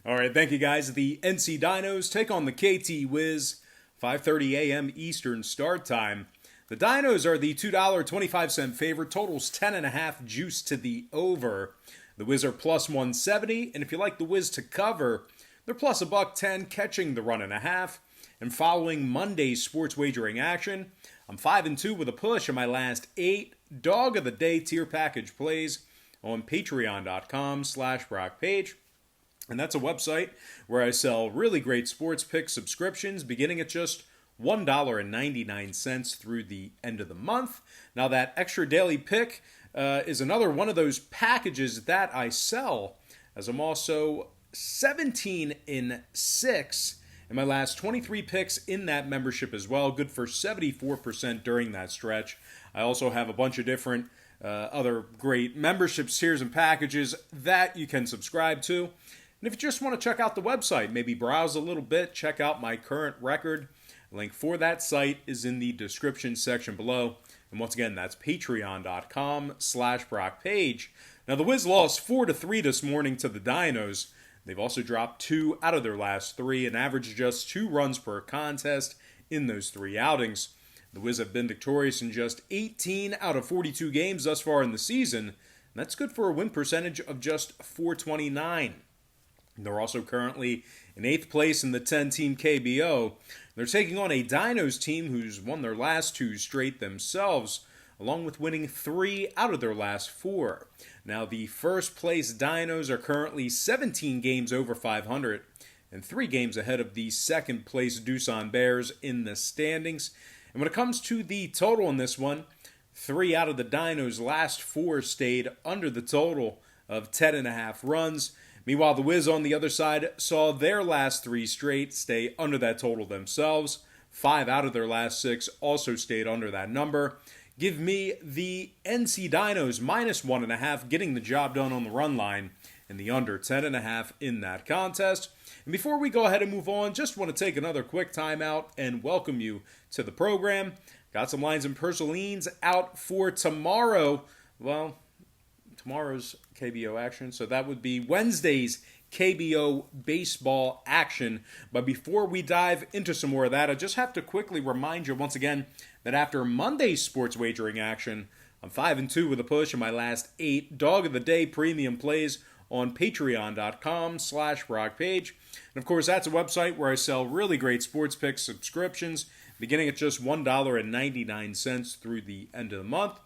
All right, thank you guys. The NC Dinos take on the KT Wiz, 5:30 a.m. Eastern start time. The Dinos are the $2.25 favorite. Totals 10.5, juice to the over. The Wiz are plus 170, and if you like the Wiz to cover, they're plus $1.10, catching the run and a half. And following Monday's sports wagering action, I'm 5-2 with a push in my last 8 dog of the day tier package plays on patreon.com/BrockPage. And that's a website where I sell really great sports pick subscriptions beginning at just $1.99 through the end of the month. Now, that extra daily pick is another one of those packages that I sell, as I'm also 17-6 in my last 23 picks in that membership as well. Good for 74% during that stretch. I also have a bunch of different other great membership tiers and packages that you can subscribe to. And if you just want to check out the website, maybe browse a little bit, check out my current record, a link for that site is in the description section below. And once again, that's patreon.com/BrockPage. Now, the Wiz lost 4-3 this morning to the Dinos. They've also dropped 2 out of their last 3 and averaged just 2 runs per contest in those 3 outings. The Wiz have been victorious in just 18 out of 42 games thus far in the season. And that's good for a win percentage of just .429. They're also currently in 8th place in the 10-team KBO. They're taking on a Dinos team who's won their last 2 straight themselves, along with winning 3 out of their last 4. Now, the first place Dinos are currently 17 games over 500 and 3 games ahead of the second place Doosan Bears in the standings. And when it comes to the total in this one, 3 out of the Dinos' last 4 stayed under the total of 10.5 runs. Meanwhile, the Wiz on the other side saw their last 3 straight stay under that total themselves. 5 out of their last 6 also stayed under that number. Give me the NC Dinos minus 1.5, getting the job done on the run line, and the under 10.5 in that contest. And before we go ahead and move on, just want to take another quick timeout and welcome you to the program. Got some lines and purslines out for tomorrow. Well, tomorrow's KBO action, so that would be Wednesday's KBO baseball action. But before we dive into some more of that, I just have to quickly remind you once again that after Monday's sports wagering action, I'm 5-2 with a push in my last 8 dog of the day premium plays on patreon.com/BrockPage. And of course, that's a website where I sell really great sports pick subscriptions beginning at just $1.99 through the end of the month.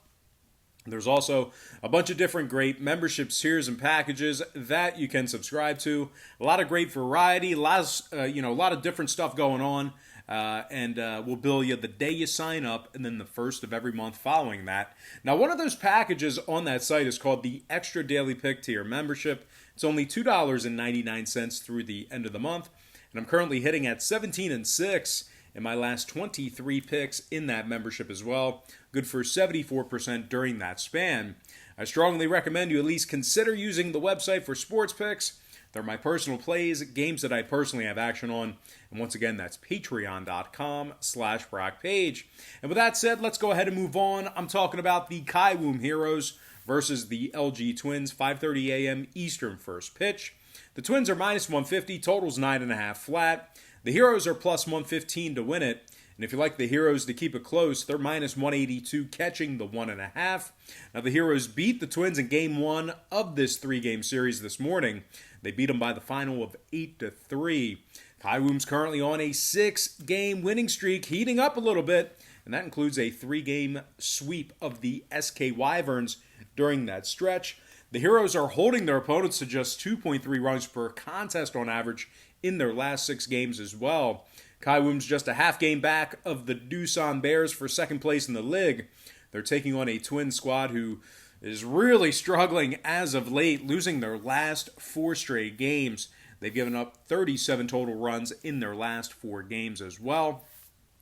There's also a bunch of different great membership tiers and packages that you can subscribe to. A lot of great variety, a lot of different stuff going on, and we'll bill you the day you sign up, and then the first of every month following that. Now, one of those packages on that site is called the Extra Daily Pick Tier Membership. It's only $2.99 through the end of the month, and I'm currently hitting at 17-6. in my last 23 picks in that membership as well. Good for 74% during that span. I strongly recommend you at least consider using the website for sports picks. They're my personal plays, games that I personally have action on. And once again, that's patreon.com/BrockPage. And with that said, let's go ahead and move on. I'm talking about the Kaiwoom Heroes versus the LG Twins, 5:30 a.m. Eastern first pitch. The Twins are minus 150, totals 9.5 flat. The Heroes are plus 115 to win it. And if you like the Heroes to keep it close, they're minus 182, catching the 1.5. Now, the Heroes beat the Twins in Game 1 of this 3-game series this morning. They beat them by the final of 8-3. Kaiwoom's currently on a 6-game winning streak, heating up a little bit, and that includes a 3-game sweep of the SK Wyverns during that stretch. The Heroes are holding their opponents to just 2.3 runs per contest on average in their last 6 games as well. Kaiwoom's just a half game back of the Doosan Bears for second place in the league. They're taking on a Twin squad who is really struggling as of late, losing their last 4 straight games. They've given up 37 total runs in their last 4 games as well.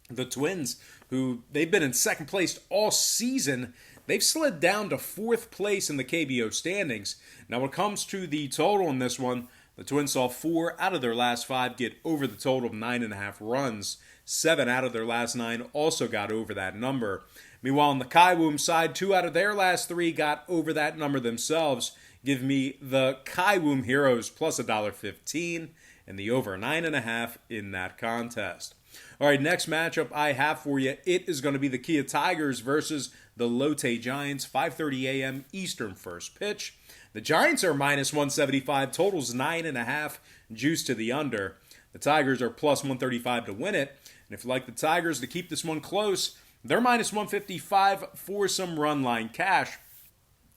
The Twins, who they've been in second place all season, they've slid down to 4th place in the KBO standings. Now, when it comes to the total in this one, the Twins saw 4 out of their last 5 get over the total of 9.5 runs. 7 out of their last 9 also got over that number. Meanwhile, on the Kaiwoom side, 2 out of their last 3 got over that number themselves. Give me the Kaiwum Heroes plus $1.15 and the over 9.5 in that contest. All right, next matchup I have for you, it is going to be the Kia Tigers versus the Lotte Giants, 5:30 a.m. Eastern first pitch. The Giants are minus 175, totals 9.5, juice to the under. The Tigers are plus 135 to win it. And if you like the Tigers to keep this one close, they're minus 155 for some run line cash.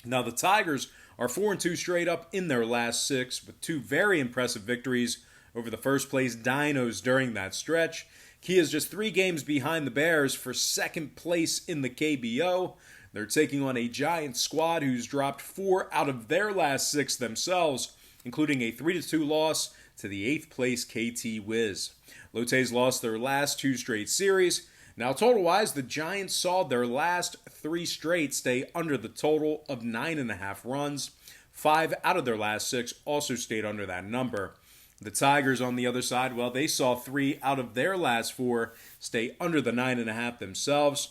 Now the Tigers are 4-2 straight up in their last 6 with 2 very impressive victories over the first place Dinos during that stretch. Kia is just 3 games behind the Bears for second place in the KBO. They're taking on a Giants squad who's dropped 4 out of their last 6 themselves, including a 3-2 loss to the 8th place KT Wiz. Lotte's lost their last 2 straight series. Now, total-wise, the Giants saw their last 3 straight stay under the total of 9.5 runs. 5 out of their last 6 also stayed under that number. The Tigers, on the other side, well, they saw 3 out of their last 4 stay under the 9.5 themselves.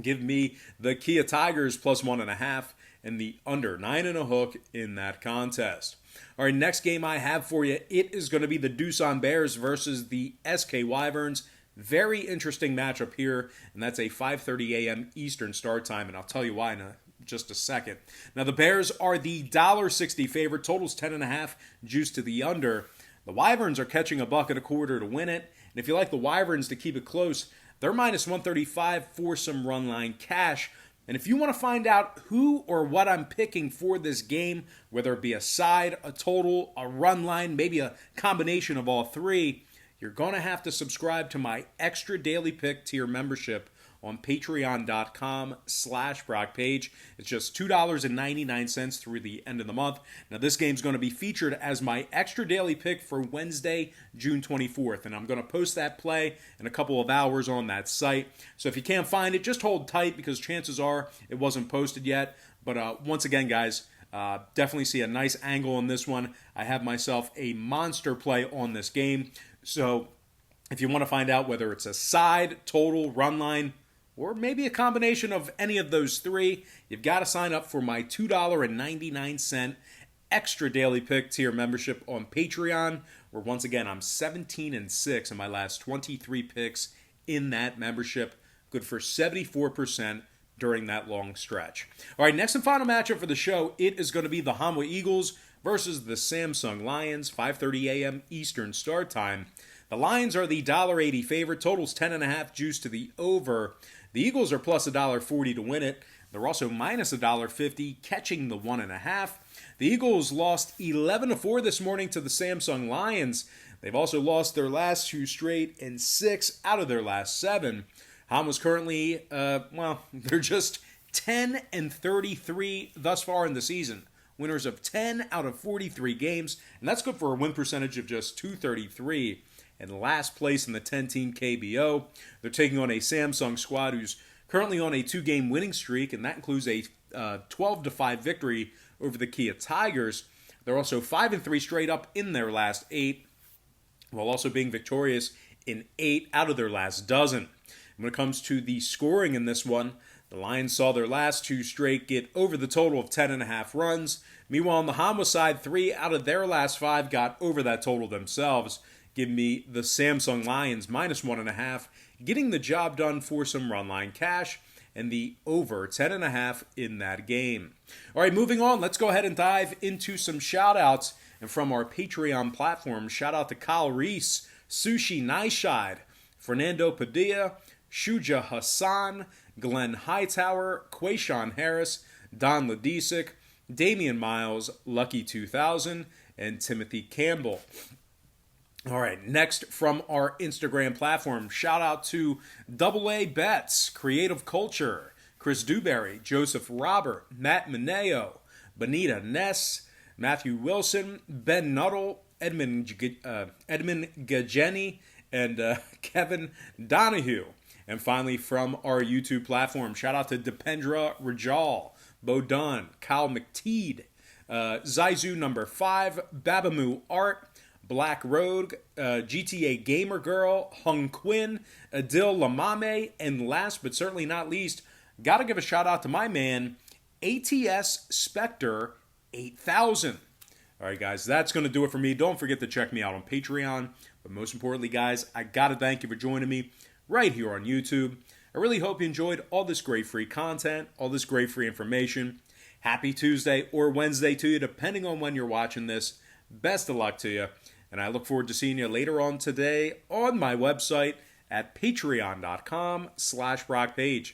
Give me the Kia Tigers plus 1.5 and the under 9.5 in that contest. All right, next game I have for you, it is going to be the Doosan Bears versus the SK Wyverns. Very interesting matchup here, and that's a 5:30 a.m. Eastern start time, and I'll tell you why in just a second. Now, the Bears are the $1.60 favorite, totals 10.5, juice to the under. The Wyverns are catching $1.25 to win it, and if you like the Wyverns to keep it close, they're minus 135 for some run line cash. And if you want to find out who or what I'm picking for this game, whether it be a side, a total, a run line, maybe a combination of all 3, you're going to have to subscribe to my extra daily pick tier membership on patreon.com/BrockPage. It's just $2.99 through the end of the month. Now, this game's going to be featured as my extra daily pick for Wednesday, June 24th, and I'm going to post that play in a couple of hours on that site. So if you can't find it, just hold tight because chances are it wasn't posted yet. But once again, guys, definitely see a nice angle on this one. I have myself a monster play on this game. So if you want to find out whether it's a side, total, run line, or maybe a combination of any of those 3, you've got to sign up for my $2.99 extra daily pick tier membership on Patreon, where once again I'm 17-6 in my last 23 picks in that membership, good for 74% during that long stretch. All right, next and final matchup for the show, it is going to be the Hanwha Eagles versus the Samsung Lions, 5:30 a.m. Eastern start time. The Lions are the $1.80 favorite, totals 10.5, juice to the over. The Eagles are plus $1.40 to win it. They're also minus $1.50, catching the 1.5. The Eagles lost 11-4 this morning to the Samsung Lions. They've also lost their last 2 straight and 6 out of their last 7. Hanwha's currently, they're just 10-33 thus far in the season. Winners of 10 out of 43 games, and that's good for a win percentage of just .233. And last place in the 10-team KBO. They're taking on a Samsung squad who's currently on a 2-game winning streak, and that includes a 12-5 victory over the Kia Tigers. They're also 5-3 straight up in their last 8, while also being victorious in 8 out of their last dozen. When it comes to the scoring in this one, the Lions saw their last 2 straight get over the total of 10.5 runs. Meanwhile, on the Hanwha side, 3 out of their last 5 got over that total themselves. Give me the Samsung Lions minus 1.5, getting the job done for some run line cash, and the over 10.5 in that game. All right, moving on, let's go ahead and dive into some shout-outs. And from our Patreon platform, shout out to Kyle Reese, Sushi Nishide, Fernando Padilla, Shuja Hassan, Glenn Hightower, Quayshawn Harris, Don Ladisic, Damian Miles, Lucky 2000, and Timothy Campbell. All right, next from our Instagram platform, shout out to AA Bets, Creative Culture, Chris Dewberry, Joseph Robert, Matt Mineo, Benita Ness, Matthew Wilson, Ben Nuttall, Edmund Gajeni, and Kevin Donahue. And finally, from our YouTube platform, shout out to Dependra Rajal, Bo Dunn, Kyle McTeed, Zaizu number 5, Babamu Art, Black Rogue, GTA Gamer Girl, Hung Quinn, Adil Lamame, and last but certainly not least, gotta give a shout out to my man, ATS Spectre 8,000. All right, guys, that's going to do it for me. Don't forget to check me out on Patreon. But most importantly, guys, I got to thank you for joining me right here on YouTube. I really hope you enjoyed all this great free content, all this great free information. Happy Tuesday or Wednesday to you, depending on when you're watching this. Best of luck to you. And I look forward to seeing you later on today on my website at patreon.com/BrockPage.